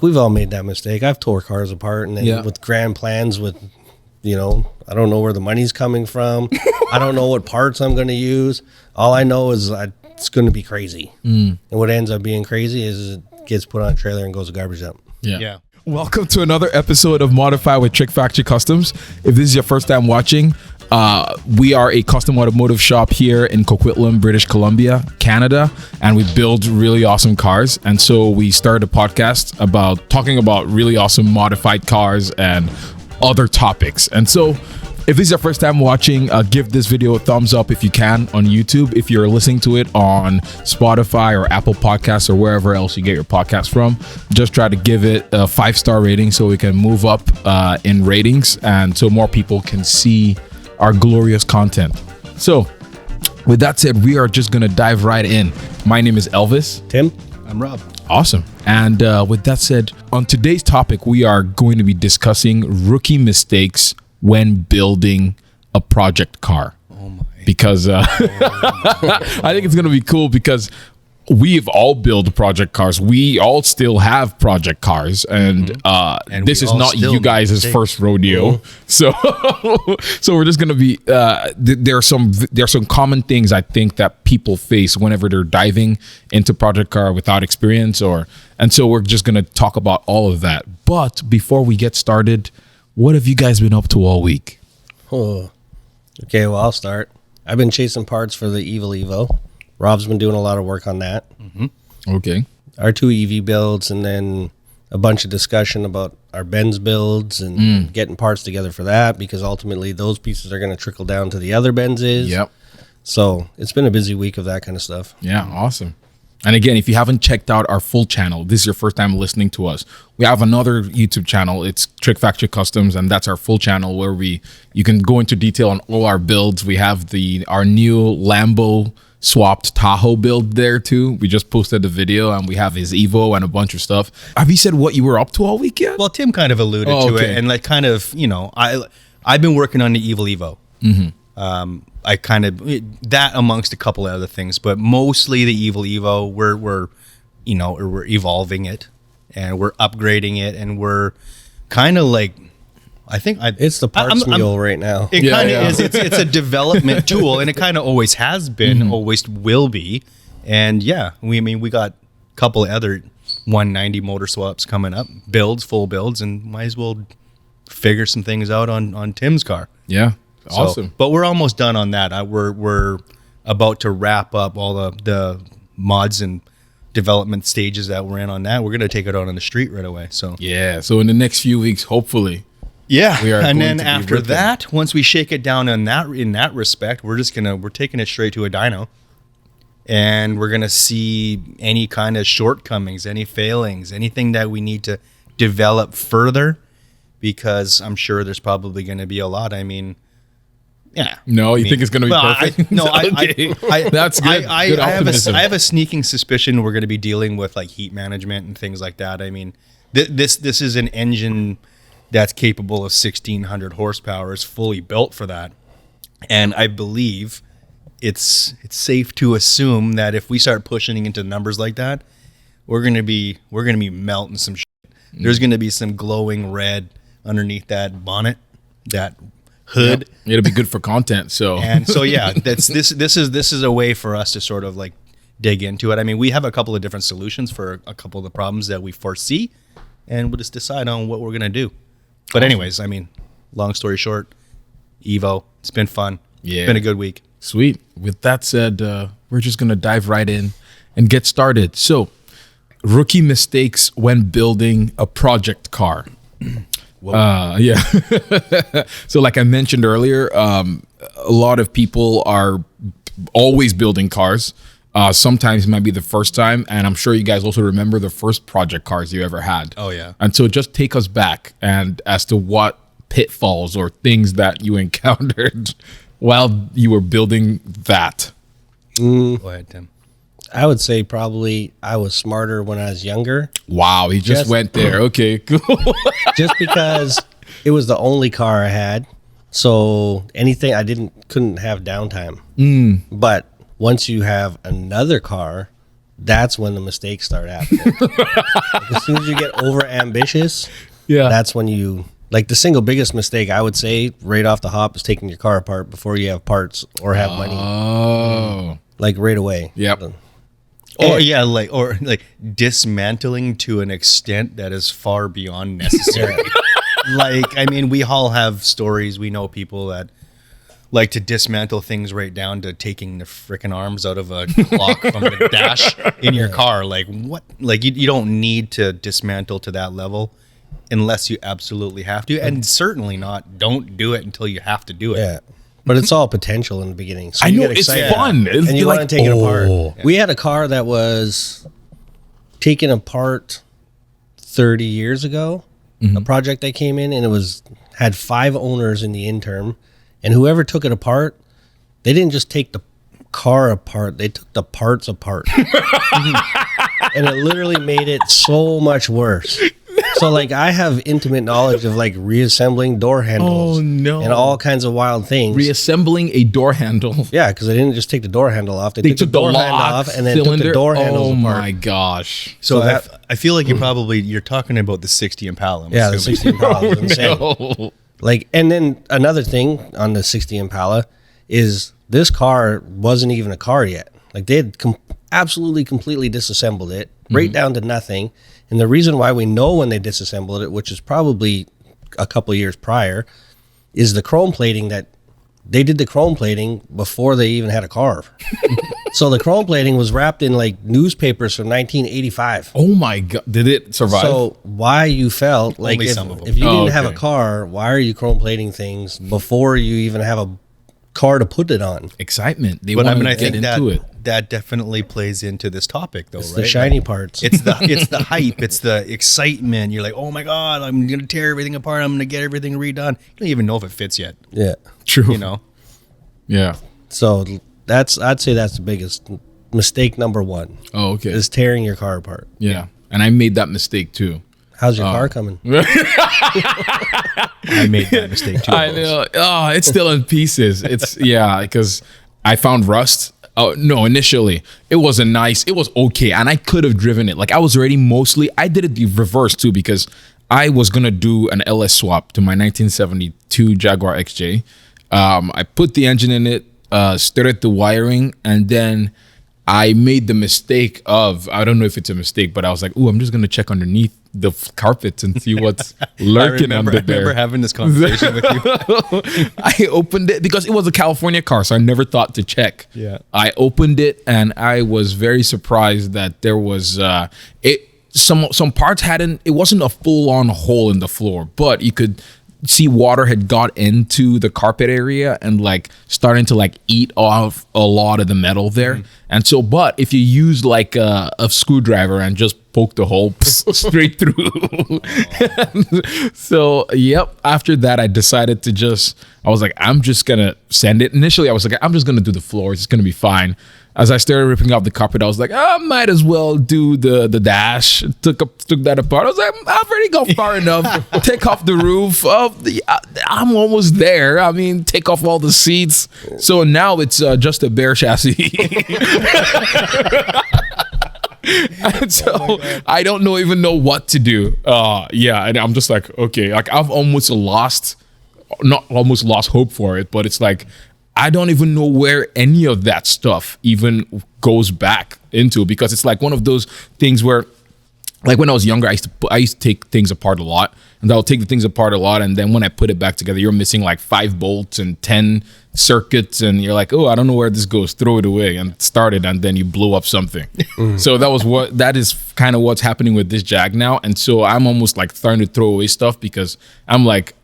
We've all made that mistake. I've tore cars apart, and then with grand plans with, I don't know where the money's coming from. I don't know what parts I'm going to use. All I know is it's going to be crazy. And what ends up being crazy is it gets put on a trailer and goes to garbage dump. Yeah. Welcome to another episode of Modify with TrickFactory Customs. If this is your first time watching, we are a custom automotive shop here in Coquitlam, British Columbia, Canada, and we build really awesome cars. And so we started a podcast about talking about really awesome modified cars and other topics. And so if this is your first time watching, give this video a thumbs up if you can on YouTube. If you're listening to it on Spotify or Apple Podcasts or wherever else you get your podcast from, just try to give it a 5-star rating so we can move up in ratings and so more people can see our glorious content. So with that said, we are just going to dive right in. My name is Elvis. Tim? I'm Rob. Awesome. And with that said, on today's topic, we are going to be discussing rookie mistakes when building a project car. Oh my. Because I think it's going to be cool because we've all built project cars. We all still have project cars, and this is not you guys' first rodeo. So we're just going to be there are some common things I think that people face whenever they're diving into project car without experience, and so we're just going to talk about all of that. But before we get started, what have you guys been up to all week? Oh, okay, well, I'll start. I've been chasing parts for the Evil Evo. Rob's been doing a lot of work on that. Okay. Our 2 EV builds, and then a bunch of discussion about our Benz builds and getting parts together for that, because ultimately those pieces are going to trickle down to the other Benzes. Yep. So it's been a busy week of that kind of stuff. Yeah, awesome. And again, if you haven't checked out our full channel, this is your first time listening to us, we have another YouTube channel. It's TrickFactory Customs, and that's our full channel where you can go into detail on all our builds. We have our new Lambo swapped Tahoe build there too. We just posted the video, and we have his Evo and a bunch of stuff. Have you said what you were up to all week yet? Well, Tim kind of alluded to it, and like kind of, I've been working on the Evil Evo. I kind of that amongst a couple of other things, but mostly the Evil Evo. We're evolving it, and we're upgrading it, and we're kind of like, I think it's the parts mule right now. It kind of is. It's a development tool, and it kind of always has been, always will be. And we got a couple of other 190 motor swaps coming up, full builds, and might as well figure some things out on Tim's car. Yeah. Awesome. But we're almost done on that. We're about to wrap up all the mods and development stages that we're in on that. We're going to take it out on the street right away. So so in the next few weeks, hopefully. Yeah. And then after that, once we shake it down in that respect, we're taking it straight to a dyno. And we're going to see any kind of shortcomings, any failings, anything that we need to develop further, because I'm sure there's probably going to be a lot. I mean, yeah. No, you think it's going to be perfect? That's good. Good optimism. I have a sneaking suspicion we're going to be dealing with like heat management and things like that. I mean, this is an engine that's capable of 1,600 horsepower. It's fully built for that, and I believe it's safe to assume that if we start pushing into numbers like that, we're going to be melting some shit. There's going to be some glowing red underneath that bonnet, that hood. Yep. It'll be good for content. So this is a way for us to sort of like dig into it. I mean, we have a couple of different solutions for a couple of the problems that we foresee, and we'll just decide on what we're gonna do. But anyways, I mean, long story short, Evo, it's been fun. Yeah, it's been a good week. Sweet. With that said, we're just gonna dive right in and get started. So, rookie mistakes when building a project car. So like I mentioned earlier, a lot of people are always building cars. Sometimes it might be the first time, and I'm sure you guys also remember the first project cars you ever had. Oh yeah. And so just take us back and as to what pitfalls or things that you encountered while you were building that. Go ahead, Tim. I would say probably I was smarter when I was younger. Wow, he just went there. Okay, cool. Just because it was the only car I had, so anything couldn't have downtime. But once you have another car, that's when the mistakes start happening. Like, as soon as you get over ambitious, Yeah. that's when you, like, the single biggest mistake I would say right off the hop is taking your car apart before you have parts or have money. Oh. Like right away. Yep. Or dismantling to an extent that is far beyond necessary. Like, I mean, we all have stories. We know people that like to dismantle things right down to taking the freaking arms out of a clock from the dash in your car. Like, what? Like, you don't need to dismantle to that level unless you absolutely have to. And certainly don't do it until you have to do it. Yeah. But it's all potential in the beginning. So I you know, get it's excited. fun. And you want to take it apart. oh. We had a car that was taken apart 30 years ago. A project that came in, and it had 5 owners in the interim. And whoever took it apart, they didn't just take the car apart, they took the parts apart. And it literally made it so much worse. So, like, I have intimate knowledge of, like, reassembling door handles. Oh, no. And all kinds of wild things. Reassembling a door handle. Yeah, because they didn't just take the door handle off. They took the the door lock, handle off and then cylinder. took the door handles Oh apart. my gosh. So that- I feel like you're talking about the 60 Impala. I'm Yeah, the assuming. 60 Impala was insane. No. Like, and then another thing on the 60 Impala is this car wasn't even a car yet. Like, they had absolutely completely disassembled it right down to nothing. And the reason why we know when they disassembled it, which is probably a couple of years prior, is the chrome plating that they did the chrome plating before they even had a car. So the chrome plating was wrapped in like newspapers from 1985. Oh my god. Did it survive? So why you felt like Only if, some of them. if you didn't have a okay. car, why are you chrome plating things before you even have a car to put it on? Excitement. They But I want mean, to I get think into it. that definitely plays into this topic, though, It's right? the shiny parts. It's the hype. It's the excitement. You're like, oh my god, I'm gonna tear everything apart. I'm gonna get everything redone. You don't even know if it fits yet. Yeah. True. You know. Yeah. So I'd say that's the biggest mistake. Number 1 Oh, okay. is tearing your car apart. Yeah. And I made that mistake too. How's your car coming? I made that mistake too. I know. Oh, it's still in pieces. It's because I found rust. Oh no, initially it wasn't nice. It was okay, and I could have driven it. Like I was already I did it the reverse too because I was gonna do an LS swap to my 1972 Jaguar XJ. I put the engine in it, started the wiring, and then I made the mistake of, I don't know if it's a mistake, but I was like, ooh, I'm just going to check underneath the carpets and see what's lurking I under remember there. having this conversation with you. I opened it because it was a California car, so I never thought to check. Yeah. I opened it and I was very surprised that there was some parts it wasn't a full-on hole in the floor, but you could see water had got into the carpet area and like starting to like eat off a lot of the metal there. And so, but if you use like a screwdriver and just poke the hole straight through. So, yep. After that, I decided I was like, I'm just going to send it. Initially, I was like, I'm just going to do the floors. It's going to be fine. As I started ripping off the carpet, I was like, I might as well do the dash. Took that apart. I was like, I've already gone far enough. Take off the roof. I'm almost there. I mean, take off all the seats. So now it's just a bare chassis. And so I don't even know what to do. Yeah, and I'm just like, okay, like I've not almost lost hope for it, but it's like I don't even know where any of that stuff even goes back into, because it's like one of those things where, like when I was younger, I used to take things apart a lot, and I'll take the things apart a lot, and then when I put it back together, you're missing like 5 bolts and 10 circuits, and you're like, oh, I don't know where this goes. Throw it away, and start it, and then you blow up something. So that is kind of what's happening with this Jag now, and so I'm almost like starting to throw away stuff because I'm like,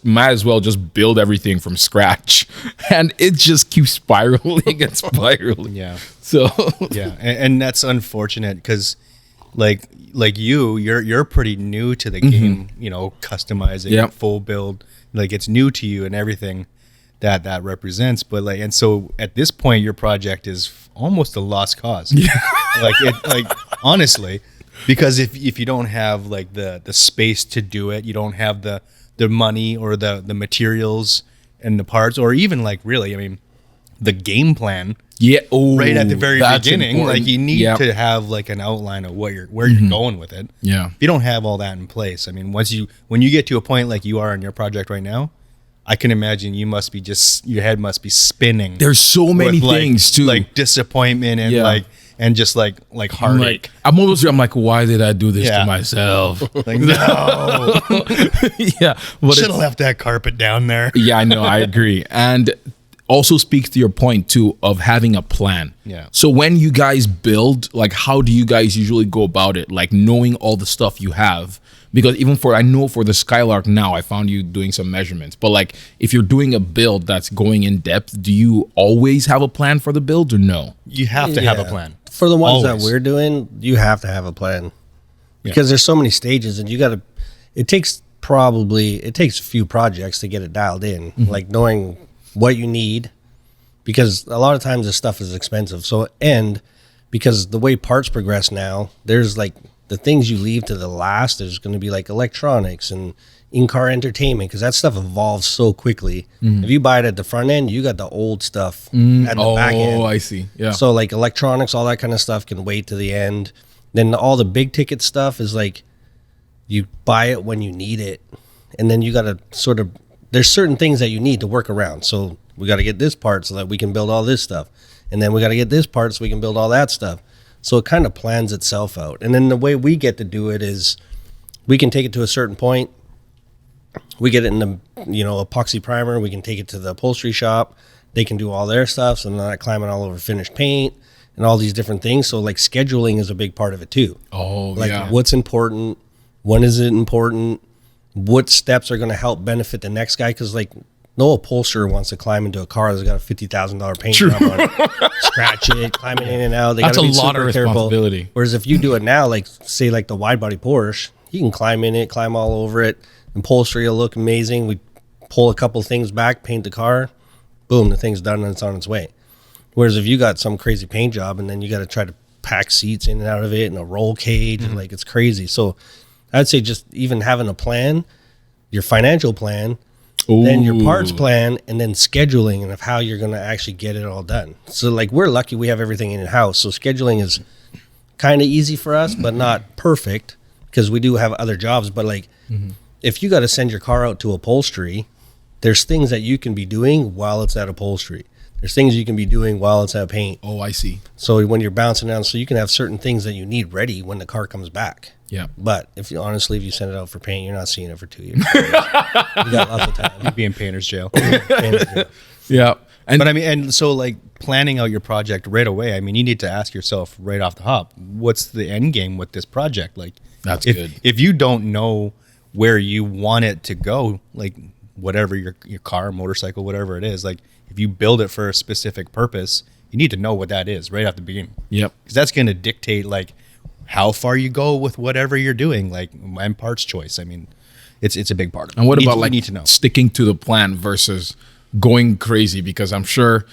might as well just build everything from scratch, and it just keeps spiraling and spiraling. Yeah. So Yeah, and that's unfortunate because, like you're pretty new to the game. You know, customizing, Yep. full build, like it's new to you and everything that represents. But like, and so at this point, your project is almost a lost cause. Yeah. like honestly, because if you don't have like the space to do it, you don't have the money or the materials and the parts, or even like really, I mean, the game plan Yeah. Oh, right at the very beginning. Important. Like you need to have like an outline of where you're going with it. Yeah. If you don't have all that in place, I mean, when you get to a point like you are in your project right now, I can imagine you must be your head must be spinning. There's so many things too, like disappointment and just like heartache. I'm like, why did I do this to myself? Like, no. Yeah. Should have left that carpet down there. Yeah, I know. I agree. And also speaks to your point too of having a plan. Yeah. So when you guys build, like, how do you guys usually go about it? Like knowing all the stuff you have, because even I know for the Skylark now, I found you doing some measurements, but like if you're doing a build that's going in depth, do you always have a plan for the build or no? You have to have a plan. For the ones that we're doing, you have to have a plan because there's so many stages and it takes a few projects to get it dialed in, like knowing what you need, because a lot of times this stuff is expensive. Because the way parts progress now, there's like the things you leave to the last, there's going to be like electronics and in-car entertainment, because that stuff evolves so quickly. If you buy it at the front end, you got the old stuff at the back end. Oh, I see. Yeah. So like electronics, all that kind of stuff can wait to the end. Then all the big ticket stuff is like you buy it when you need it, and then you got to there's certain things that you need to work around. So we got to get this part so that we can build all this stuff. And then we got to get this part so we can build all that stuff. So it kind of plans itself out. And then the way we get to do it is we can take it to a certain point. We get it in the, epoxy primer. We can take it to the upholstery shop. They can do all their stuff. So they're not climbing all over finished paint and all these different things. So like scheduling is a big part of it too. Oh, like what's important? When is it important? What steps are going to help benefit the next guy? Because like no upholsterer wants to climb into a car that's got a $50,000 paint job on it, scratch it, climbing in and out. That's a lot of responsibility. Careful. Whereas if you do it now, like say like the wide body Porsche, you can climb in it, climb all over it. Upholstery will look amazing. We pull a couple things back, paint the car, boom, the thing's done and it's on its way. Whereas if you got some crazy paint job and then you got to try to pack seats in and out of it and a roll cage, and like it's crazy. So I'd say just even having a plan, your financial plan, then your parts plan, and then scheduling and of how you're going to actually get it all done. So like we're lucky we have everything in-house. So scheduling is kind of easy for us, but not perfect because we do have other jobs. But like if you got to send your car out to upholstery, there's things that you can be doing while it's at upholstery. There's things you can be doing while it's at paint. Oh, I see. So when you're bouncing down, so you can have certain things that you need ready when the car comes back. Yeah. But if you send it out for paint, you're not seeing it for 2 years. You got lots of time. You'd be in painter's jail. Yeah. And so like planning out your project right away, I mean, you need to ask yourself right off the hop, what's the end game with this project? Like that's good. If you don't know where you want it to go, like whatever your car, motorcycle, whatever it is, like if you build it for a specific purpose, you need to know what that is right at the beginning. Yep. Because that's going to dictate like how far you go with whatever you're doing, like and parts choice. I mean, it's a big part of it. And what about you need to know sticking to the plan versus going crazy? Because I'm sure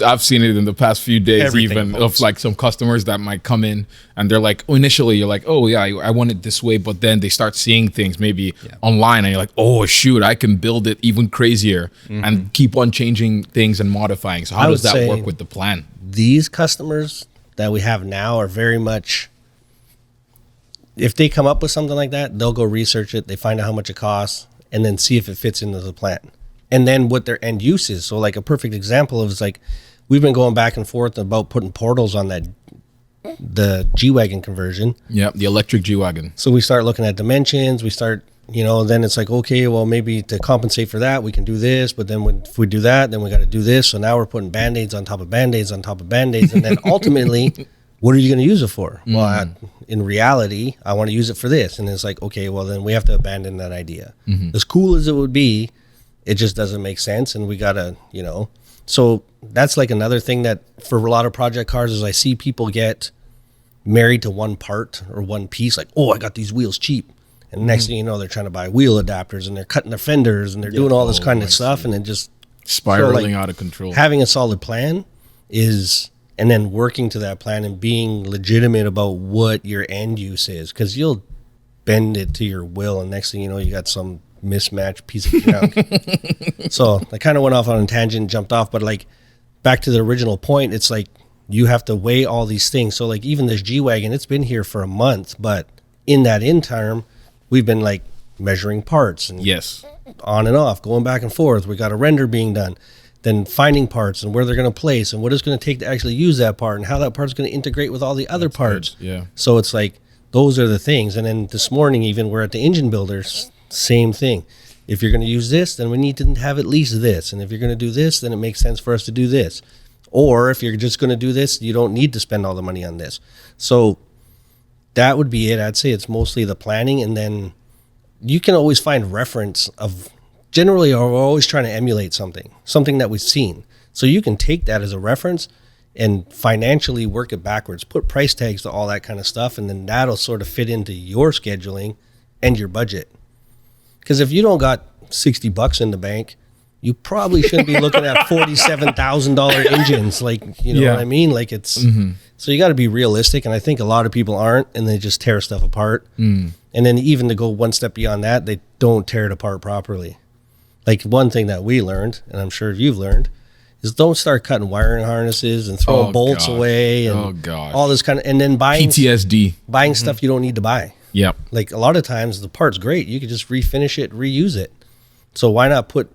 I've seen it in the past few days, of like some customers that might come in and they're like, initially you're like, oh yeah, I want it this way, but then they start seeing things maybe online and you're like, oh shoot, I can build it even crazier and keep on changing things and modifying. So how does that work with the plan? These customers that we have now are very much, if they come up with something like that, they'll go research it, they find out how much it costs, and then see if it fits into the plan. And then what their end use is. So like a perfect example is like, we've been going back and forth about putting portals on the G-Wagon conversion. Yeah, the electric G-Wagon. So we start looking at dimensions, we start, then it's like, okay, well maybe to compensate for that, we can do this, but then if we do that, then we got to do this. So now we're putting Band-Aids on top of Band-Aids on top of Band-Aids. And then ultimately, what are you going to use it for? Well, in reality, I want to use it for this. And it's like, okay, well then we have to abandon that idea. As cool as it would be, it just doesn't make sense. And we got to, so that's like another thing that for a lot of project cars is I see people get married to one part or one piece. Like, oh, I got these wheels cheap. And next thing you know, they're trying to buy wheel adapters and they're cutting their fenders and they're doing all this kind of stuff. And then just spiraling out of control. Having a solid plan is, and then working to that plan and being legitimate about what your end use is. Because you'll bend it to your will. And next thing you know, you got some mismatched piece of junk. So I kind of went off on a tangent, jumped off, but like back to the original point, it's like you have to weigh all these things. So like even this G-Wagon, it's been here for a month, but in that interim, we've been like measuring parts and Yes. on and off, going back and forth. We got a render being done, then finding parts and where they're going to place and what it's going to take to actually use that part and how that part's going to integrate with all the other parts. Good. Yeah. So it's like those are the things. And then this morning, even we're at the engine builders, same thing. If you're going to use this, then we need to have at least this. And if you're going to do this, then it makes sense for us to do this. Or if you're just going to do this, you don't need to spend all the money on this. So that would be it. I'd say it's mostly the planning, and then you can always find reference of, generally we're always trying to emulate something that we've seen. So you can take that as a reference and financially work it backwards, put price tags to all that kind of stuff, and then that'll sort of fit into your scheduling and your budget. Because if you don't got $60 in the bank, you probably shouldn't be looking at $47,000 engines. Like, you know what I mean? Like it's, so you got to be realistic. And I think a lot of people aren't, and they just tear stuff apart. And then even to go one step beyond that, they don't tear it apart properly. Like one thing that we learned, and I'm sure you've learned, is don't start cutting wiring harnesses and throwing bolts away and all this kind of, and then buying PTSD, buying stuff you don't need to buy. Yep. Like a lot of times the part's great. You could just refinish it, reuse it. So why not put,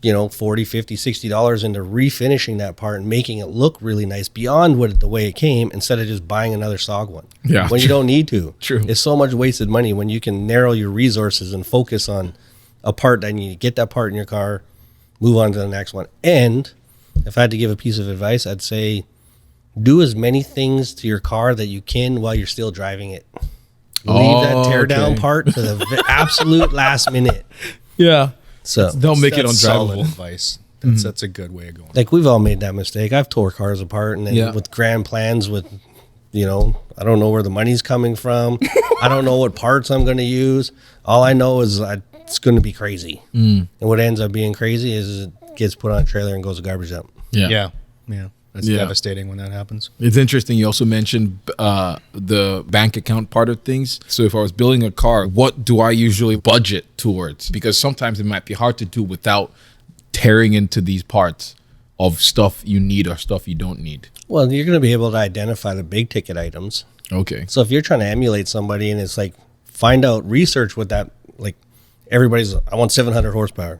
$40, $50, $60 into refinishing that part and making it look really nice beyond the way it came, instead of just buying another SOG one. Yeah. When you don't need to. True. It's so much wasted money when you can narrow your resources and focus on a part that you need to get that part in your car, move on to the next one. And if I had to give a piece of advice, I'd say do as many things to your car that you can while you're still driving it. Leave that tear down part to the absolute last minute. Yeah. So don't make it solid undrivable. advice. That's a good way of going. like we've all made that mistake. I've tore cars apart, and then with grand plans with, I don't know where the money's coming from. I don't know what parts I'm going to use. All I know is it's going to be crazy. And what ends up being crazy is it gets put on a trailer and goes to garbage dump. Yeah. That's devastating when that happens. It's interesting. You also mentioned the bank account part of things. So if I was building a car, what do I usually budget towards? Because sometimes it might be hard to do without tearing into these parts of stuff you need or stuff you don't need. Well, you're going to be able to identify the big ticket items. Okay. So if you're trying to emulate somebody, and it's like, find out, research what that, like everybody's, I want 700 horsepower.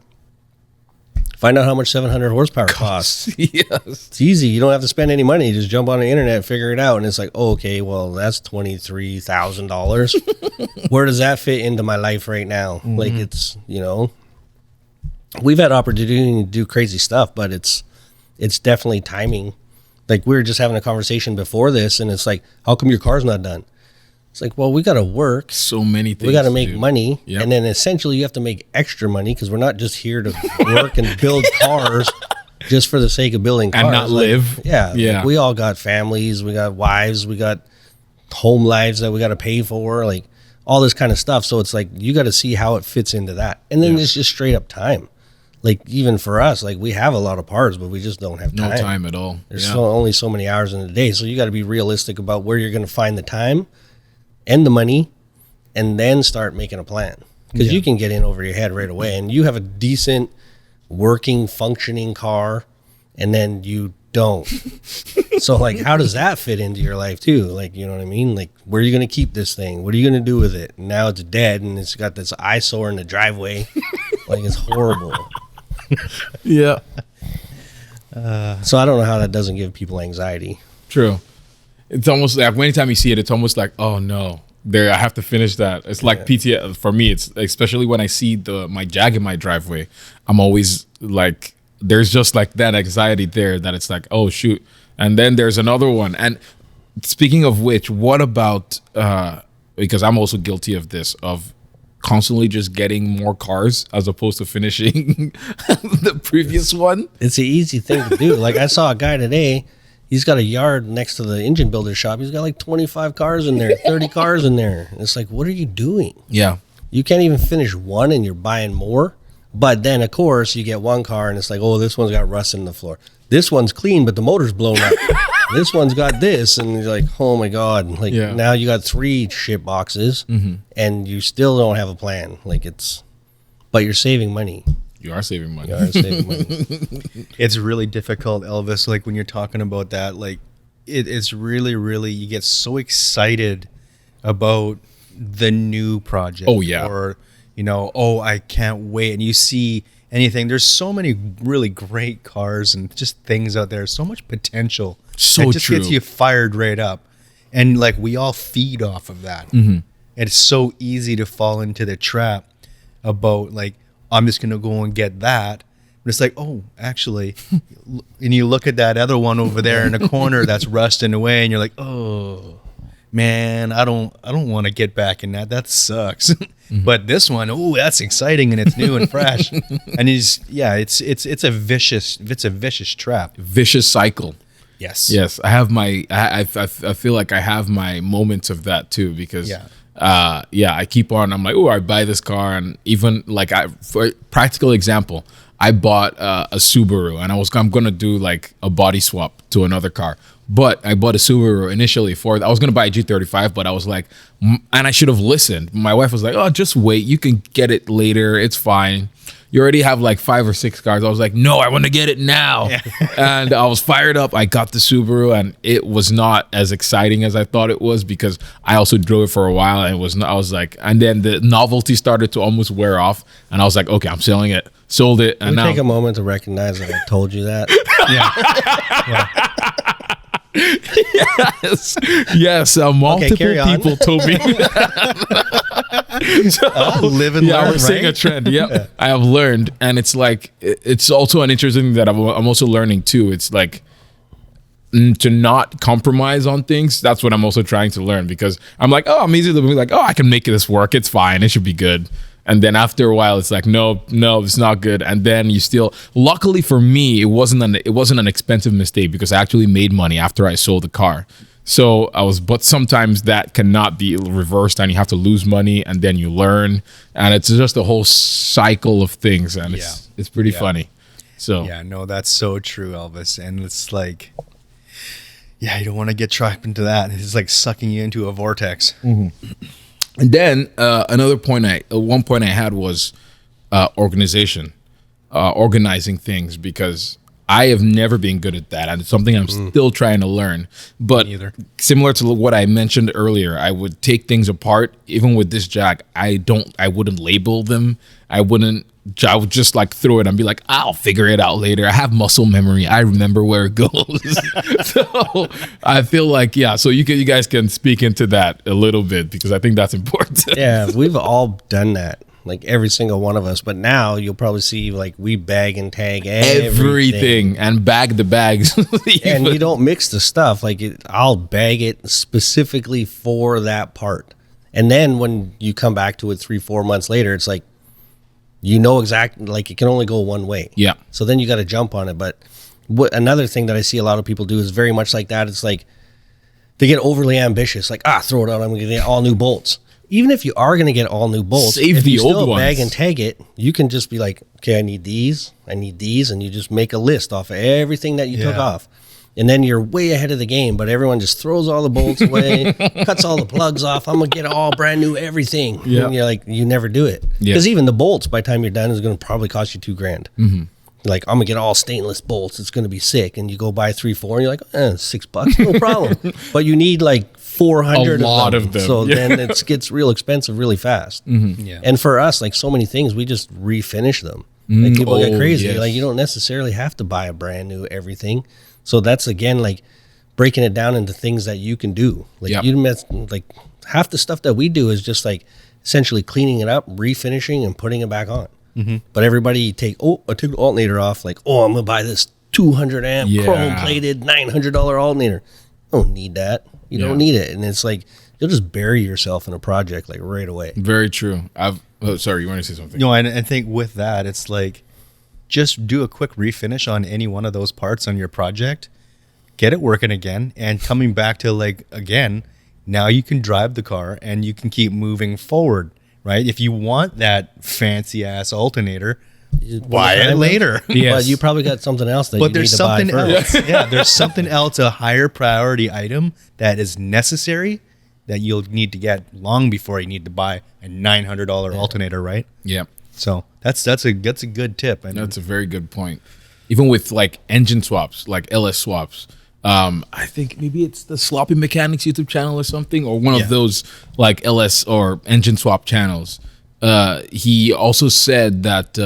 Find out how much 700 horsepower costs. Yes. It's easy. You don't have to spend any money. You just jump on the internet, figure it out. And it's like, oh, okay, well, that's $23,000. Where does that fit into my life right now? Like it's, we've had opportunity to do crazy stuff, but it's definitely timing. Like we were just having a conversation before this, and it's like, how come your car's not done? It's like, well, we got to work. So many things. We got to make money. Yep. And then essentially you have to make extra money, because we're not just here to work and build cars just for the sake of building cars. And not live. Yeah. Yeah. Like we all got families. We got wives. We got home lives that we got to pay for. Like all this kind of stuff. So it's like, you got to see how it fits into that. And then it's just straight up time. Like even for us, like we have a lot of parts, but we just don't have time. No time at all. There's only so many hours in the day. So you got to be realistic about where you're going to find the time and the money, and then start making a plan, because you can get in over your head right away, and you have a decent working functioning car, and then you don't. So like, how does that fit into your life too? Like, you know what I mean? Like, where are you going to keep this thing? What are you going to do with it? And now it's dead, and it's got this eyesore in the driveway. Like, it's horrible. Yeah. So I don't know how that doesn't give people anxiety. True. It's almost like anytime you see it, it's almost like, oh no, I have to finish that. It's like PTSD for me. It's especially when I see my Jag in my driveway, I'm always like, there's just like that anxiety there that it's like, oh shoot. And then there's another one. And speaking of which, what about, because I'm also guilty of this, of constantly just getting more cars as opposed to finishing the previous one. It's an easy thing to do. Like I saw a guy today, he's got a yard next to the engine builder shop. He's got like 25 cars in there, 30 cars in there. And it's like, what are you doing? Yeah. You can't even finish one, and you're buying more. But then, of course, you get one car and it's like, oh, this one's got rust in the floor. This one's clean, but the motor's blown up. This one's got this. And you're like, oh my God. Like now you got 3 shit boxes and you still don't have a plan. Like but you're saving money. You are saving money. You are saving money. It's really difficult, Elvis. Like when you're talking about that, like it's really, really, you get so excited about the new project. Oh, yeah. Or, I can't wait. And you see anything. There's so many really great cars and just things out there. So much potential. So it just true. gets you fired right up. And like we all feed off of that. Mm-hmm. And it's so easy to fall into the trap about like, I'm just going to go and get that. But it's like, oh, actually, and you look at that other one over there in the corner that's rusting away, and you're like, oh, man, I don't want to get back in that. That sucks. Mm-hmm. But this one, oh, that's exciting and it's new and fresh. And it's a vicious trap. Vicious cycle. Yes. I have I feel like I have my moments of that too, because I keep on, I'm like, oh, I buy this car, and even like for a practical example, I bought a Subaru, and I'm gonna do like a body swap to another car. But I bought a Subaru initially I was gonna buy a G35, but I was like, and I should have listened. My wife was like, oh, just wait, you can get it later, it's fine. You already have like 5 or 6 cars. I was like, no, I want to get it now. Yeah. And I was fired up. I got the Subaru, and it was not as exciting as I thought it was, because I also drove it for a while, and I was like, and then the novelty started to almost wear off, and I was like, okay, I'm selling it. Sold it. And now take a moment to recognize that I told you that. Yes. Multiple people told me. Live and learn, we're seeing a trend. Yeah, I have learned, and it's like it's also an interesting thing that I'm also learning too. It's like to not compromise on things. That's what I'm also trying to learn, because I'm like, oh, I'm easy to be like, oh, I can make this work. It's fine. It should be good. And then after a while, it's like, no, it's not good. And then you still, luckily for me, it wasn't an expensive mistake, because I actually made money after I sold the car. So but sometimes that cannot be reversed, and you have to lose money, and then you learn, and it's just a whole cycle of things, and it's pretty funny. So that's so true, Elvis. And it's like, you don't want to get trapped into that. It's like sucking you into a vortex. Mm-hmm. And then one point I had was organization, organizing things, because I have never been good at that, and it's something I'm still trying to learn. But similar to what I mentioned earlier, I would take things apart. Even with this jack, I wouldn't label them. I would just like throw it and be like, I'll figure it out later. I have muscle memory. I remember where it goes. So I feel like, so you guys can speak into that a little bit, because I think that's important. Yeah, we've all done that. Like every single one of us. But now you'll probably see like we bag and tag everything and bag the bags. And you don't mix the stuff. Like I'll bag it specifically for that part. And then when you come back to it 3-4 months later, it's like, exactly, like it can only go one way. Yeah. So then you got to jump on it. But another thing that I see a lot of people do is very much like that. It's like they get overly ambitious. Like, throw it out. I'm going to get all new bolts. Even if you are going to get all new bolts, if you old still ones. bag and tag it, you can just be like, okay, I need these, and you just make a list off of everything that you took off. And then you're way ahead of the game, but everyone just throws all the bolts away, cuts all the plugs off. I'm going to get all brand new everything. Yeah. And you're like, you never do it. Because even the bolts, by the time you're done, is going to probably cost you $2,000. Mm-hmm. Like, I'm going to get all stainless bolts. It's going to be sick. And you go buy 3-4, and you're like, $6, no problem. But you need like 400 of them. So then it gets real expensive really fast. Mm-hmm. Yeah. And for us, like so many things, we just refinish them. Like people get crazy. Yes. Like you don't necessarily have to buy a brand new everything. So that's again like breaking it down into things that you can do. Like like half the stuff that we do is just like essentially cleaning it up, refinishing, and putting it back on. Mm-hmm. But everybody I took the alternator off. Like, I'm gonna buy this 200 amp chrome plated $900 alternator. I don't need that. You don't need it. And it's like you'll just bury yourself in a project like right away. Very true. Sorry, you want to say something? No, and I think with that, it's like just do a quick refinish on any one of those parts on your project, get it working again, and coming back to like, again, now you can drive the car and you can keep moving forward, right? If you want that fancy ass alternator, buy it later. Yes. But you probably got something else that you need to buy first. There's something else, a higher priority item that is necessary that you'll need to get long before you need to buy a $900 alternator, right? Yeah. So that's a good tip. I mean, That's a very good point. Even with like engine swaps, like LS swaps, I think maybe it's the Sloppy Mechanics YouTube channel or something, or one of those like LS or engine swap channels. He also said that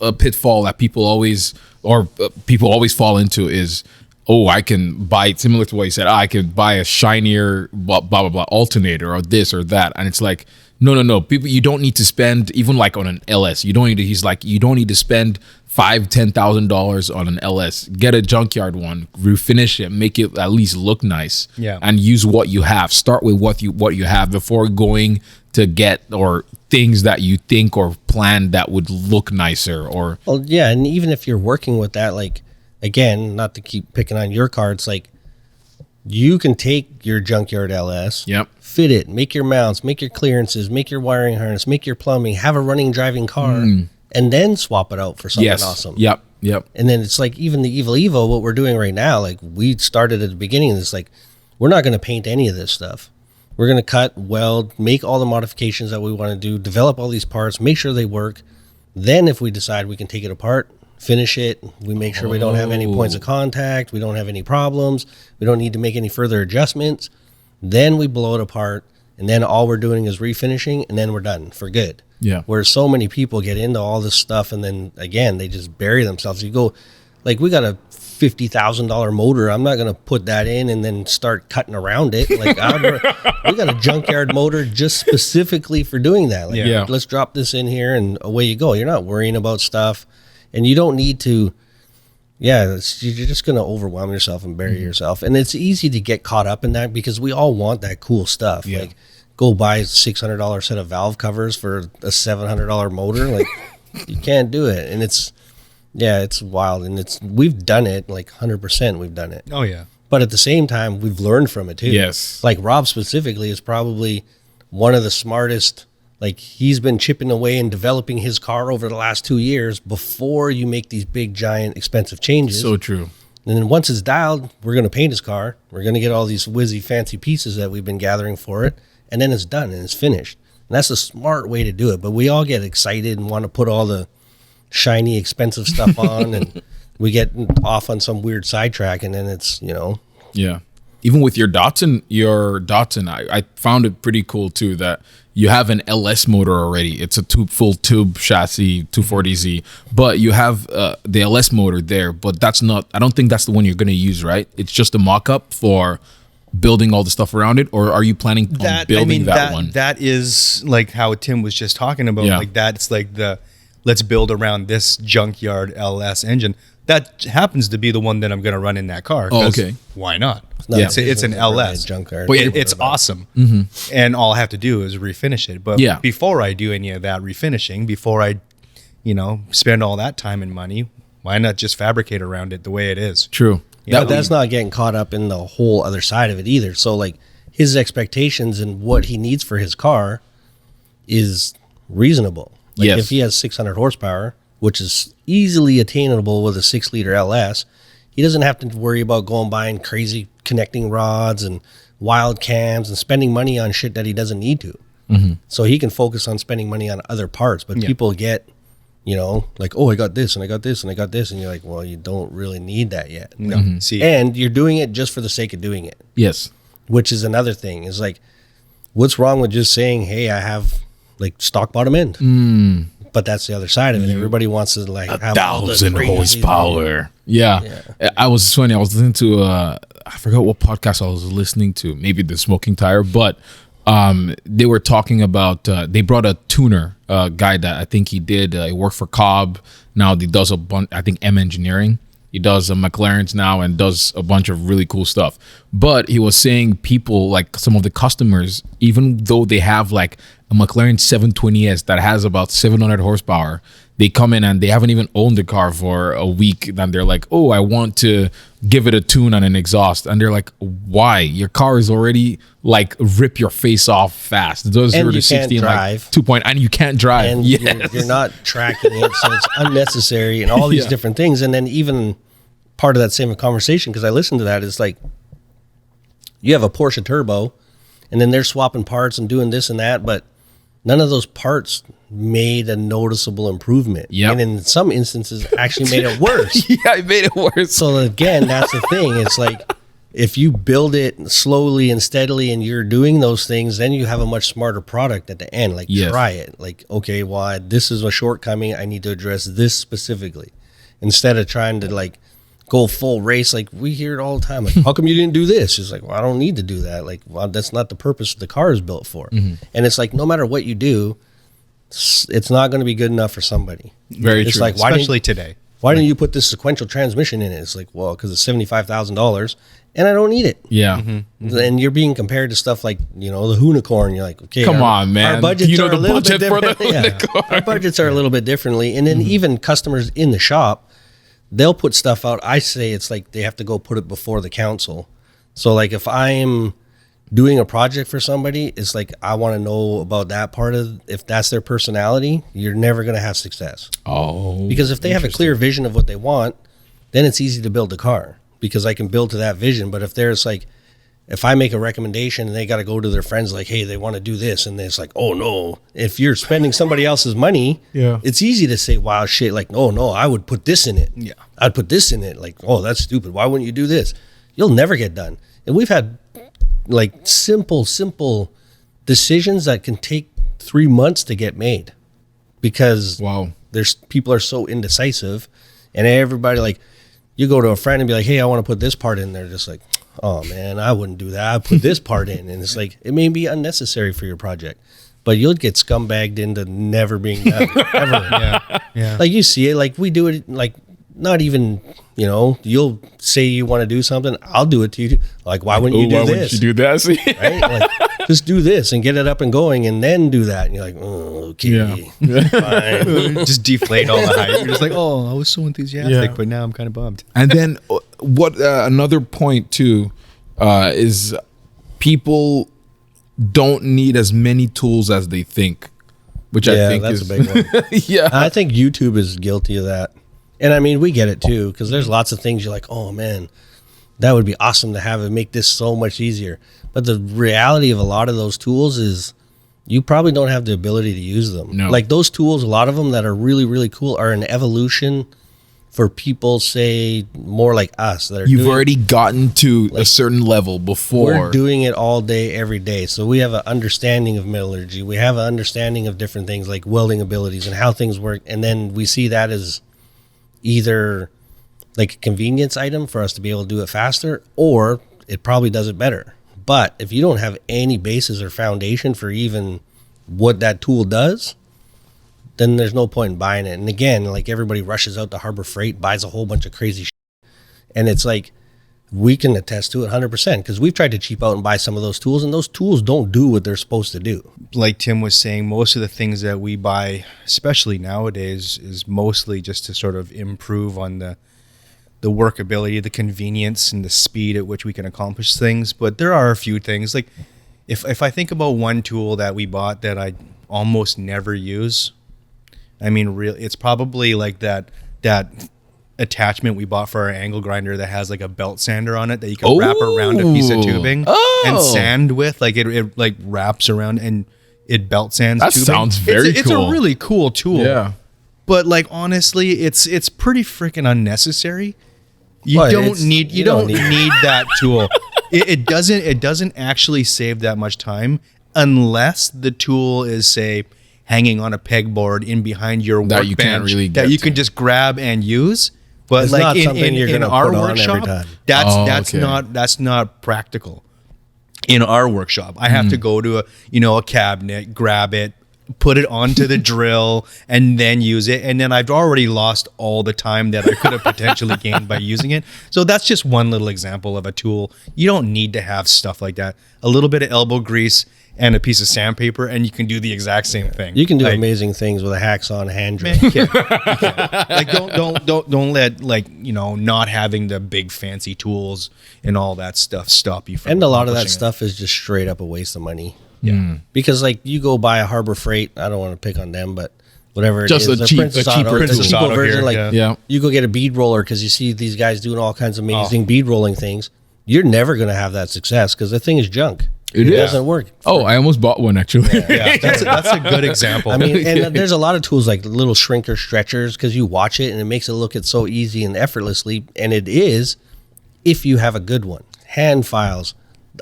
a pitfall that people always fall into is, oh, I can buy, similar to what he said, I can buy a shinier blah blah blah alternator or this or that, and it's like, no, people, you don't need to spend, even like on an LS, you don't need to. He's like, you don't need to spend $5,000-$10,000 on an LS. Get a junkyard one, refinish it, make it at least look nice, and use what you have. Start with what you have before going to get or things that you think or plan that would look nicer. Or and even if you're working with that, like, again, not to keep picking on your car, it's like you can take your junkyard LS, fit it, make your mounts, make your clearances, make your wiring harness, make your plumbing, have a running driving car, and then swap it out for something awesome. Yep. And then it's like, even the Evo, what we're doing right now, like we started at the beginning, it's like, we're not going to paint any of this stuff. We're going to cut, weld, make all the modifications that we want to do, develop all these parts, make sure they work. Then if we decide we can take it apart, finish it, we make sure we don't have any points of contact, we don't have any problems, we don't need to make any further adjustments. Then we blow it apart, and then all we're doing is refinishing, and then we're done for good. Where so many people get into all this stuff, and then again they just bury themselves. You go, like, we got a $50,000 motor. I'm not going to put that in and then start cutting around it. Like, we got a junkyard motor just specifically for doing that. Like, let's drop this in here, and away you go. You're not worrying about stuff, and you don't need to. You're just going to overwhelm yourself and bury yourself. And it's easy to get caught up in that because we all want that cool stuff. Like, go buy a $600 set of valve covers for a $700 motor. Like, you can't do it. And it's wild. And we've done it, like 100% we've done it. Oh, yeah. But at the same time, we've learned from it too. Yes. Like, Rob specifically is probably one of the smartest. Like, he's been chipping away and developing his car over the last 2 years before you make these big, giant, expensive changes. So true. And then once it's dialed, we're going to paint his car. We're going to get all these whizzy, fancy pieces that we've been gathering for it. And then it's done and it's finished. And that's a smart way to do it. But we all get excited and want to put all the shiny, expensive stuff on. And we get off on some weird sidetrack. And then it's, Yeah. Even with your Datsun, I found it pretty cool too that you have an LS motor already. It's a full tube chassis 240Z, but you have the LS motor there. But I don't think that's the one you're going to use, right? It's just a mock-up for building all the stuff around it, or are you planning on building that one? That is like how Tim was just talking about. Like, that's like let's build around this junkyard LS engine. That happens to be the one that I'm going to run in that car. Oh, okay. Why not? It's an LS. Junkyard. But it's awesome. And all I have to do is refinish it. But before I do any of that refinishing, before I, spend all that time and money, why not just fabricate around it the way it is? True. But that's not getting caught up in the whole other side of it either. So, like, his expectations and what he needs for his car is reasonable. Like, if he has 600 horsepower, which is easily attainable with a 6-liter LS, he doesn't have to worry about going buying crazy connecting rods and wild cams and spending money on shit that he doesn't need to. So he can focus on spending money on other parts. But people get, like, oh, I got this and I got this and I got this. And you're like, well, you don't really need that yet. No. See, and you're doing it just for the sake of doing it. Yes. Which is another thing. Is like, what's wrong with just saying, hey, I have, like, stock bottom end? But that's the other side of it. Everybody wants to, like, have 1,000 horsepower. Yeah. I was funny. I was listening to I forgot what podcast I was listening to. Maybe the Smoking Tire, but they were talking about they brought a tuner guy that I think he worked for Cobb. Now he does a bunch, I think, M Engineering. He does McLaren's now and does a bunch of really cool stuff. But he was saying people, like some of the customers, even though they have like a McLaren 720S that has about 700 horsepower, they come in and they haven't even owned the car for a week. Then they're like, oh, I want to give it a tune on an exhaust. And they're like, why? Your car is already like rip your face off fast. It does 0 to 60 in like 2 point, and you can't drive. And you're not tracking it, so it's unnecessary and all these different things. And then even part of that same conversation, because I listened to that, is like, you have a Porsche Turbo, and then they're swapping parts and doing this and that, but none of those parts made a noticeable improvement. Yep. And in some instances actually made it worse. Yeah, it made it worse. So again, that's the thing. It's like, if you build it slowly and steadily and you're doing those things, then you have a much smarter product at the end. Like, try it. Like, okay, well, this is a shortcoming. I need to address this specifically. Instead of trying to like go full race. Like, we hear it all the time. Like, how come you didn't do this? It's like, well, I don't need to do that. Like, well, that's not the purpose the car is built for. And it's like, no matter what you do, it's not going to be good enough for somebody. Very it's true. Like, especially today. Why didn't you put this sequential transmission in it? It's like, well, because it's $75,000 and I don't need it. Yeah. And you're being compared to stuff like, the Hoonicorn. You're like, okay, come on, man. Our budgets are a little bit different. Hoonicorn. Our budgets are a little bit differently. And then even customers in the shop, they'll put stuff out. I say it's like they have to go put it before the council. So like if I'm doing a project for somebody, it's like I want to know about that part of, if that's their personality, you're never going to have success. Oh. Because if they have a clear vision of what they want, then it's easy to build a car because I can build to that vision. But if there's like, if I make a recommendation and they got to go to their friends like, hey, they want to do this, and it's like, oh no, if you're spending somebody else's money, it's easy to say wild shit like, oh no, I would put this in it. Yeah, I'd put this in it. Like, oh, that's stupid. Why wouldn't you do this? You'll never get done. And we've had like simple decisions that can take 3 months to get made because there's people are so indecisive, and everybody, like, you go to a friend and be like, hey, I want to put this part in. They're just like, oh man, I wouldn't do that. I put this part in. And it's like, it may be unnecessary for your project, but you'll get scumbagged into never being done ever. Yeah. Like, you see it, like we do it, like, not even, you'll say you want to do something, I'll do it to you. Like, why wouldn't you do this? Why wouldn't you do that? Right? Like, just do this and get it up and going and then do that. And you're like, oh, okay, fine. Just deflate all the hype. You're just like, oh, I was so enthusiastic, but now I'm kind of bummed. And then what another point too is people don't need as many tools as they think, which I think that's is a big one. Yeah. I think YouTube is guilty of that. And I mean, we get it too, because there's lots of things you're like, oh man, that would be awesome to have it make this so much easier. But the reality of a lot of those tools is you probably don't have the ability to use them. No. Like those tools, a lot of them that are really, really cool are an evolution for people, say, more like us. That are You've already gotten to a certain level before. We're doing it all day, every day. So we have an understanding of metallurgy. We have an understanding of different things like welding abilities and how things work. And then we see that as either like a convenience item for us to be able to do it faster, or it probably does it better. But if you don't have any basis or foundation for even what that tool does, then there's no point in buying it. And again, like everybody rushes out to Harbor Freight, buys a whole bunch of crazy shit. And it's like, we can attest to it 100% because we've tried to cheap out and buy some of those tools, and those tools don't do what they're supposed to do. Like Tim was saying, most of the things that we buy, especially nowadays, is mostly just to sort of improve on the workability, the convenience, and the speed at which we can accomplish things. But there are a few things. Like if I think about one tool that we bought that I almost never use, I mean, really, it's probably like that attachment we bought for our angle grinder that has like a belt sander on it that you can wrap around a piece of tubing and sand with. Like it like wraps around and it belt sands that tubing. Sounds very cool. It's a really cool tool. Yeah. But like honestly, it's pretty freaking unnecessary. You Well, don't need that tool. It doesn't actually save that much time unless the tool is, say, hanging on a pegboard in behind your workbench you can't really get that you to. can just grab and use. But It's like not something you're in gonna our put on every workshop, time. that's not practical. In our workshop, I have to go to a cabinet, grab it, put it onto the drill, and then use it. And then I've already lost all the time that I could have potentially gained by using it. So that's just one little example of a tool. You don't need to have stuff like that. A little bit of elbow grease and a piece of sandpaper, and you can do the exact same thing. You can do like, amazing things with a hacksaw and hand drill. man, you can't. Like don't let not having the big fancy tools and all that stuff stop you from. And a lot of that accomplishing it. stuff is just straight up a waste of money. Yeah. Because like you go buy a Harbor Freight, I don't want to pick on them, but whatever Just it is, a cheaper Princess tool. Auto version. here, Like yeah. you go get a bead roller because you see these guys doing all kinds of amazing bead rolling things. You're never going to have that success because the thing is junk. It doesn't work. I almost bought one actually. Yeah, that's a good example. I mean, and there's a lot of tools like little shrinker stretchers because you watch it and it makes it look it so easy and effortlessly, and it is if you have a good one. Hand files,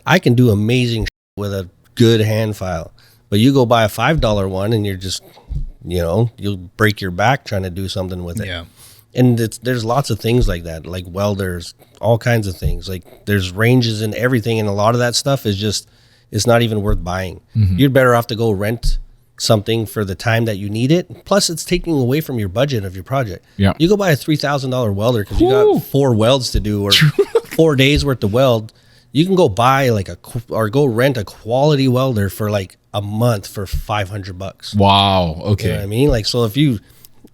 I can do amazing with a good hand file, but you go buy a $5 one and you're just, you'll break your back trying to do something with it. Yeah. And there's lots of things like that, like welders, all kinds of things. Like there's ranges and everything, and a lot of that stuff is just, it's not even worth buying. You're better off to go rent something for the time that you need it. Plus, it's taking away from your budget of your project. Yeah. You go buy a $3,000 welder because you got 4 welds to do or 4 days worth of weld. You can go buy or go rent a quality welder for like a month for $500. Wow. Okay. You know what I mean? Like, so if you,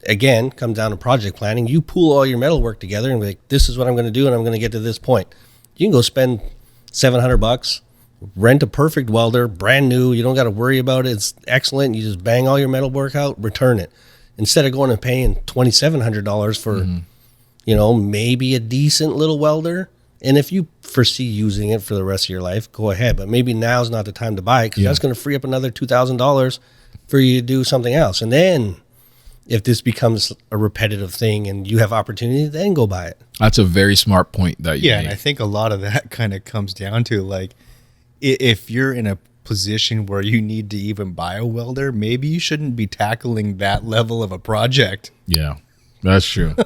again, come down to project planning, you pool all your metal work together and be like, this is what I'm going to do and I'm going to get to this point. You can go spend $700, rent a perfect welder, brand new. You don't got to worry about it. It's excellent. You just bang all your metal work out, return it. Instead of going and paying $2,700 for, maybe a decent little welder. And if you foresee using it for the rest of your life, go ahead. But maybe now's not the time to buy it because that's going to free up another $2,000 for you to do something else. And then if this becomes a repetitive thing and you have opportunity, then go buy it. That's a very smart point that you made. And I think a lot of that kind of comes down to like, if you're in a position where you need to even buy a welder, maybe you shouldn't be tackling that level of a project. Yeah, that's true.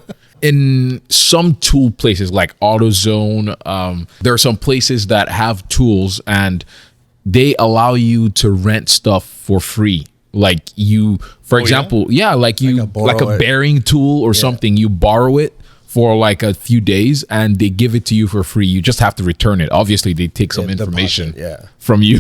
In some tool places like AutoZone, there are some places that have tools and they allow you to rent stuff for free. Like you, for example, like a bearing tool or something, you borrow it for like a few days and they give it to you for free. You just have to return it. Obviously they take some information from you,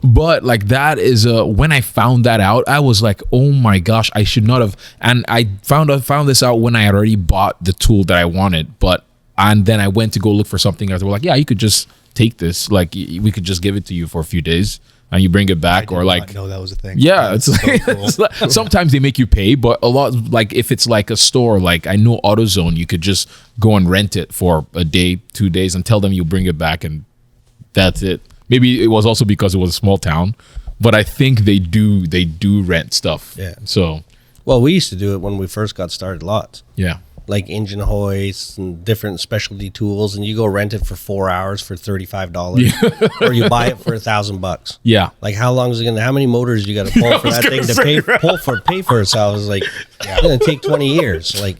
but like that is when I found that out, I was like, oh my gosh, I should not have. And I found this out when I had already bought the tool that I wanted, and then I went to go look for something else. They were like, yeah, you could just take this. Like we could just give it to you for a few days. And you bring it back, or like, no, that was a thing. Yeah, it's like, cool. It's like, sometimes they make you pay, but a lot, like if it's like a store, like I know AutoZone, you could just go and rent it for a day, 2 days, and tell them you bring it back, and that's it. Maybe it was also because it was a small town, but I think they do rent stuff. Yeah. So, well, we used to do it when we first got started, lots. Yeah. Like engine hoists and different specialty tools, and you go rent it for 4 hours for $35, or you buy it for $1,000. Yeah, like how long is it gonna? How many motors you got to pull for that thing to pay for itself? Is like it's gonna take 20 years. Like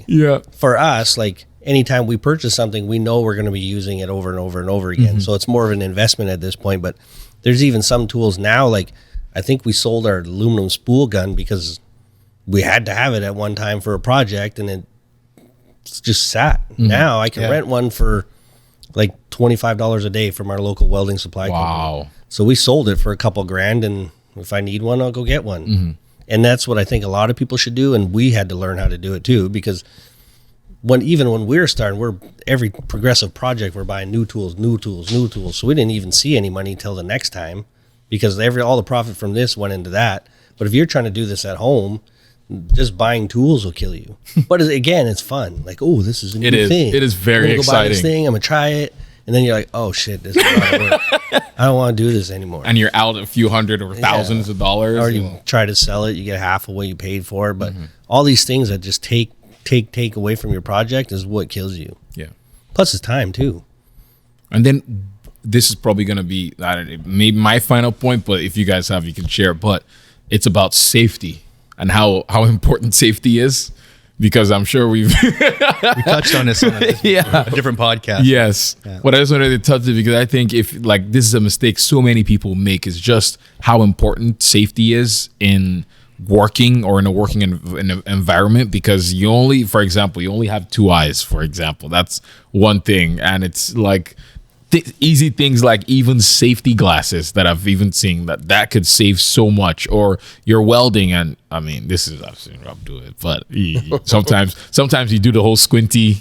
for us, like anytime we purchase something, we know we're gonna be using it over and over and over again. So it's more of an investment at this point. But there's even some tools now. Like I think we sold our aluminum spool gun because we had to have it at one time for a project, and it's just sat. Now I can rent one for like $25 a day from our local welding supply company. So we sold it for a couple grand, and if I need one, I'll go get one. And that's what I think a lot of people should do, and we had to learn how to do it too, because even when we were starting, every progressive project we're buying new tools. So we didn't even see any money till the next time, because all the profit from this went into that. But if you're trying to do this at home, just buying tools will kill you. But again, it's fun. Like, oh, this is a new thing. It is very exciting. Buy this thing, I'm gonna try it, and then you're like, oh shit, this is a lot of work. I don't want to do this anymore. And you're out a few hundred or thousands of dollars. Or you try to sell it, you get half of what you paid for it. But all these things that just take away from your project is what kills you. Yeah. Plus, it's time too. And then this is probably gonna be maybe my final point, but if you guys have, you can share. But it's about safety. And how important safety is, because I'm sure we touched on this on a different podcast. Yes, but I just wanted to touch it because I think if like this is a mistake so many people make, is just how important safety is in working or in a working environment. Because for example, you only have 2 eyes. For example, that's one thing, and it's like easy things like even safety glasses that I've even seen that could save so much. Or you're welding, and I mean, this is I've seen Rob do it, but sometimes you do the whole squinty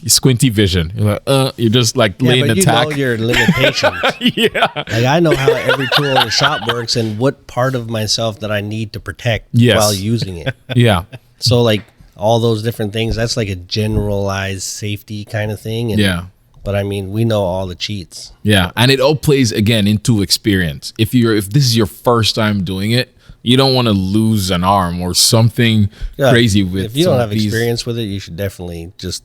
vision. You're like, you're just like laying the tack. You know your limitations. Like I know how every tool in the shop works and what part of myself that I need to protect while using it. So like all those different things, that's like a generalized safety kind of thing. And But I mean, we know all the cheats. Yeah, and it all plays again into experience. If this is your first time doing it, you don't want to lose an arm or something crazy with. If you don't have experience with it, you should definitely just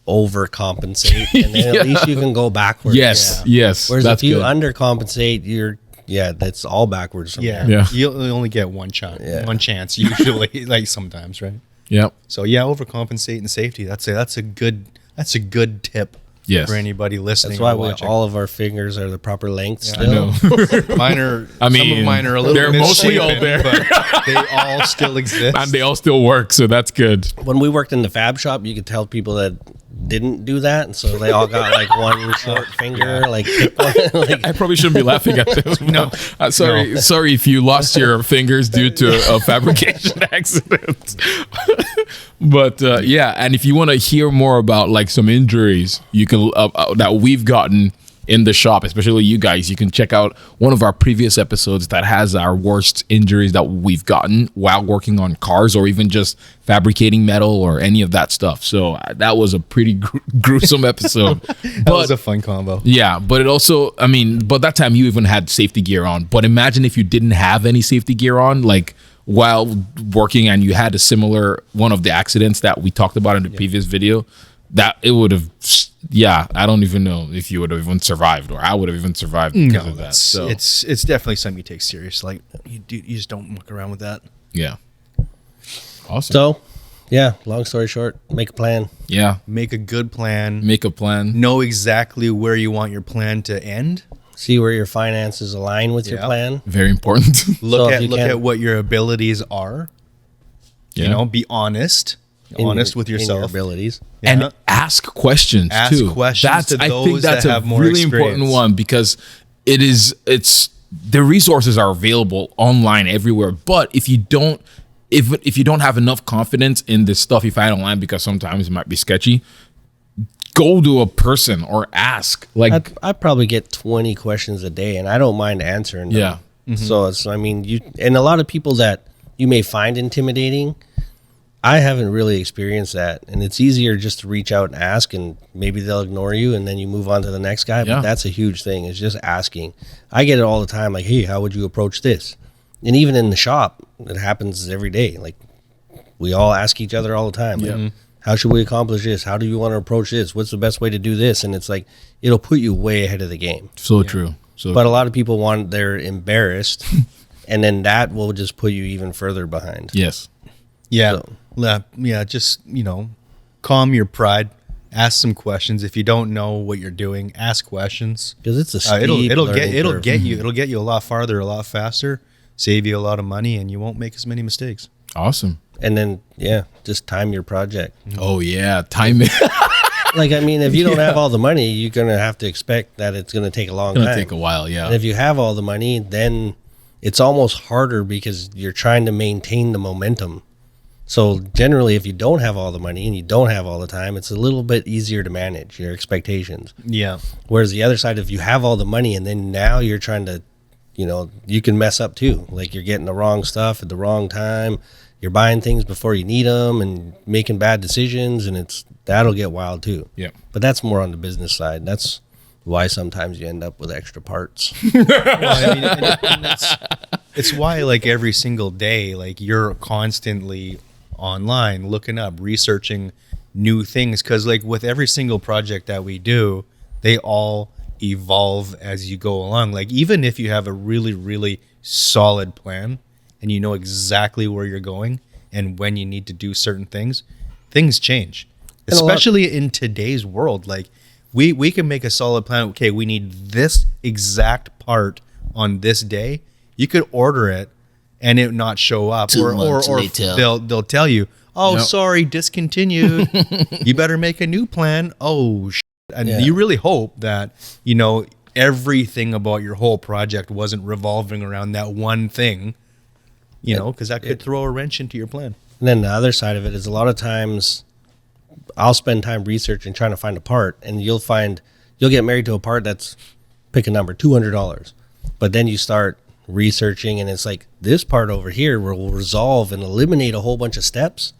overcompensate, and then at least you can go backwards. Yes. Whereas if you undercompensate, that's all backwards from there. Yeah. You only get one shot, one chance usually, like sometimes, right? Yep. So overcompensate in safety. That's a good tip. Yes. For anybody listening. That's why all of our fingers are the proper length still. I know. Mine are. I mean, some of mine are a little. They're mostly all there, but they all still exist, and they all still work. So that's good. When we worked in the fab shop, you could tell people that didn't do that, and so they all got like one short finger. Like I probably shouldn't be laughing at this. No, sorry if you lost your fingers due to a fabrication accident. But and if you want to hear more about like some injuries you can that we've gotten in the shop, especially you guys, you can check out one of our previous episodes that has our worst injuries that we've gotten while working on cars or even just fabricating metal or any of that stuff. So that was a pretty gruesome episode. That was a fun combo. Yeah, but it also, I mean, but that time you even had safety gear on. But imagine if you didn't have any safety gear on, like while working and you had a similar one of the accidents that we talked about in the previous video, that it would have, I don't even know if you would have even survived or I would have even survived because of that. So it's definitely something you take serious. Like you just don't muck around with that. Yeah. Awesome. So, long story short, make a plan. Yeah. Make a good plan. Make a plan. Know exactly where you want your plan to end. See where your finances align with your plan. Very important. Look at what your abilities are. Yeah. You know, be honest. Honest with yourself. In your abilities. Yeah. And ask questions too. Questions to I those think that's that a have more really experience. important one because it's the resources are available online everywhere. But if you don't have enough confidence in the stuff you find online, because sometimes it might be sketchy, go to a person or ask. Like I probably get 20 questions a day, and I don't mind answering them. Yeah. Mm-hmm. So and a lot of people that you may find intimidating, I haven't really experienced that, and it's easier just to reach out and ask, and maybe they'll ignore you, and then you move on to the next guy. But that's a huge thing. It's just asking. I get it all the time. Like, hey, how would you approach this? And even in the shop, it happens every day. Like, we all ask each other all the time. Like, how should we accomplish this? How do you want to approach this? What's the best way to do this? And it's like, it'll put you way ahead of the game. So true. But a lot of people they're embarrassed, and then that will just put you even further behind. Yes. Yeah. Just, calm your pride. Ask some questions. If you don't know what you're doing, ask questions. Because it's a steep it'll curve. get you a lot farther, a lot faster, save you a lot of money, and you won't make as many mistakes. Awesome. And then just time your project. Oh yeah, time it. Like, I mean, if you don't have all the money, you're gonna have to expect that it's gonna take a long time. It's gonna take a while, yeah. And if you have all the money, then it's almost harder because you're trying to maintain the momentum. So generally, if you don't have all the money and you don't have all the time, it's a little bit easier to manage your expectations. Yeah. Whereas the other side, if you have all the money and then now you're trying to, you can mess up too. Like, you're getting the wrong stuff at the wrong time. You're buying things before you need them and making bad decisions, and that'll get wild too. Yeah. But that's more on the business side. That's why sometimes you end up with extra parts. It's why, like, every single day, like, you're constantly online looking up, researching new things, because like with every single project that we do, they all evolve as you go along. Like, even if you have a really, really solid plan and you know exactly where you're going and when you need to do certain things change, especially in today's world. Like, we can make a solid plan. Okay, we need this exact part on this day. You could order it and it not show up, or they'll tell you, sorry, discontinued. You better make a new plan. And you really hope that everything about your whole project wasn't revolving around that one thing, because that could throw a wrench into your plan. And then the other side of it is, a lot of times I'll spend time researching, trying to find a part, and you'll get married to a part that's, pick a number, $200, but then you start researching and it's like, this part over here will resolve and eliminate a whole bunch of steps,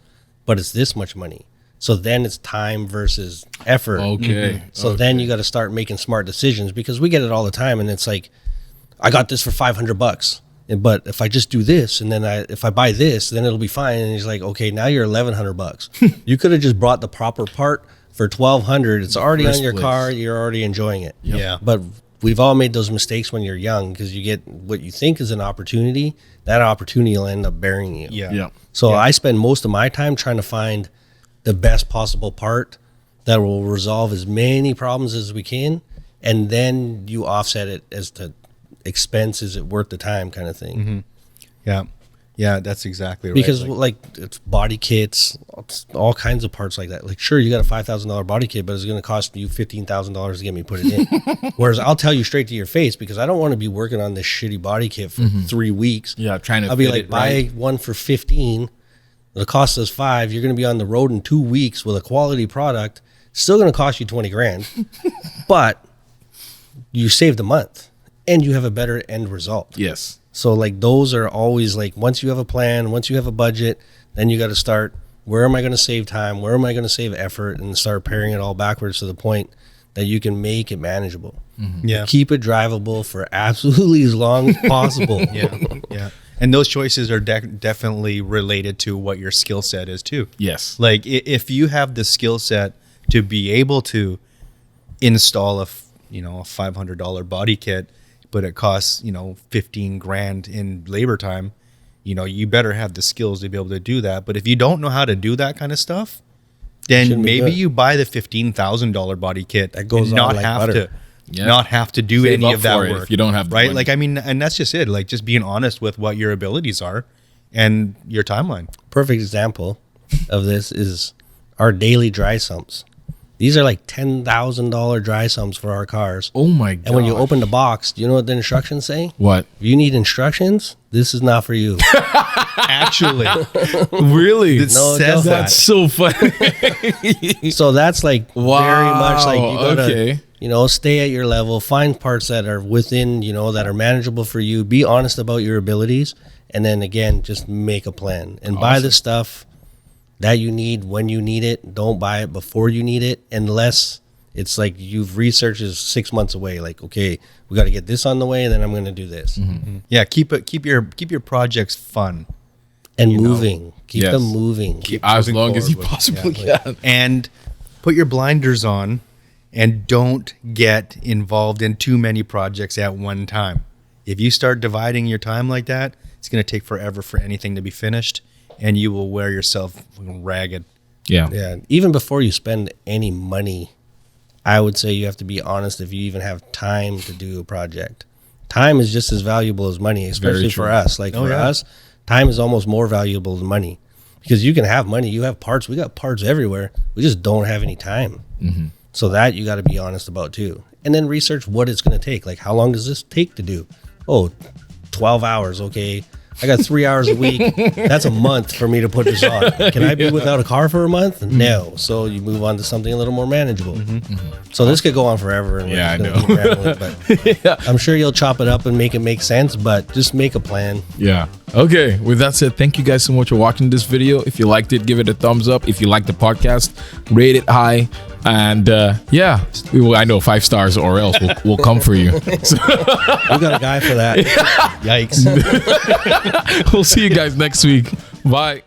but it's this much money. So then it's time versus effort. Okay. So then you got to start making smart decisions, because we get it all the time, and it's like, I got this for $500, but if I just do this, and then if I buy this, then it'll be fine. And he's like, okay, now you're $1,100. You could have just brought the proper part for $1,200. It's already on your car. You're already enjoying it. Yeah. But we've all made those mistakes when you're young, because you get what you think is an opportunity. That opportunity will end up burying you. Yeah. So I spend most of my time trying to find the best possible part that will resolve as many problems as we can, and then you offset it as to expense. Is it worth the time, kind of thing. Yeah, that's exactly right. Because like it's body kits, it's all kinds of parts like that. Like, sure, you got a $5,000 body kit, but it's going to cost you $15,000 to get me put it in. Whereas I'll tell you straight to your face, because I don't want to be working on this shitty body kit for 3 weeks. Yeah, trying to I'll be fit like, it, buy right? one for 15. The cost us 5. You're going to be on the road in 2 weeks with a quality product. Still going to cost you 20 grand, but you saved a month and you have a better end result. Yes. So like those are always like, once you have a plan, once you have a budget, then you got to start, where am I going to save time? Where am I going to save effort? And start pairing it all backwards to the point that you can make it manageable. Yeah. Keep it drivable for absolutely as long as possible. Yeah. And those choices are definitely related to what your skill set is too. Yes. Like if you have the skill set to be able to install a $500 body kit, but it costs, 15 grand in labor time, you better have the skills to be able to do that. But if you don't know how to do that kind of stuff, then Shouldn't be maybe good. you buy the $15,000 body kit That goes and on not like have butter. not have to do Save any up of that for it work if you don't have the right. money. Like, I mean, and that's just it. Like, just being honest with what your abilities are and your timeline. Perfect example of this is our daily dry sumps. These are like $10,000 dry sumps for our cars. Oh my god. And when you open the box, do you know what the instructions say? What? If you need instructions, this is not for you. Actually, Really? it No, says no. that. That's so funny. So that's like very much like you gotta, okay. stay at your level, find parts that are within, that are manageable for you, be honest about your abilities, and then again, just make a plan and buy the stuff that you need when you need it. Don't buy it before you need it, unless it's like you've researched is 6 months away. Like, okay, we got to get this on the way, and then I'm going to do this. Yeah, keep your projects fun. And moving. Keep Yes. them moving. As moving long as you forward with- possibly yeah. can. And put your blinders on and don't get involved in too many projects at one time. If you start dividing your time like that, it's going to take forever for anything to be finished, and you will wear yourself ragged. Yeah. Yeah. Even before you spend any money, I would say you have to be honest if you even have time to do a project. Time is just as valuable as money, especially true. for us. Like for us, time is almost more valuable than money, because you can have money, you have parts. We got parts everywhere. We just don't have any time. So that you got to be honest about too. And then research what it's going to take. Like, how long does this take to do? Oh, 12 hours. Okay. I got 3 hours a week. That's a month for me to put this on. Can I be without a car for a month? No. So you move on to something a little more manageable. So this could go on forever. And we're Yeah, just I gonna keep rambling, but I'm sure you'll chop it up and make it make sense, but just make a plan. Yeah. Okay. With that said, thank you guys so much for watching this video. If you liked it, give it a thumbs up. If you like the podcast, rate it high. And I know 5 stars or else we'll come for you. So, We got a guy for that. Yikes. we'll see you guys next week. Bye.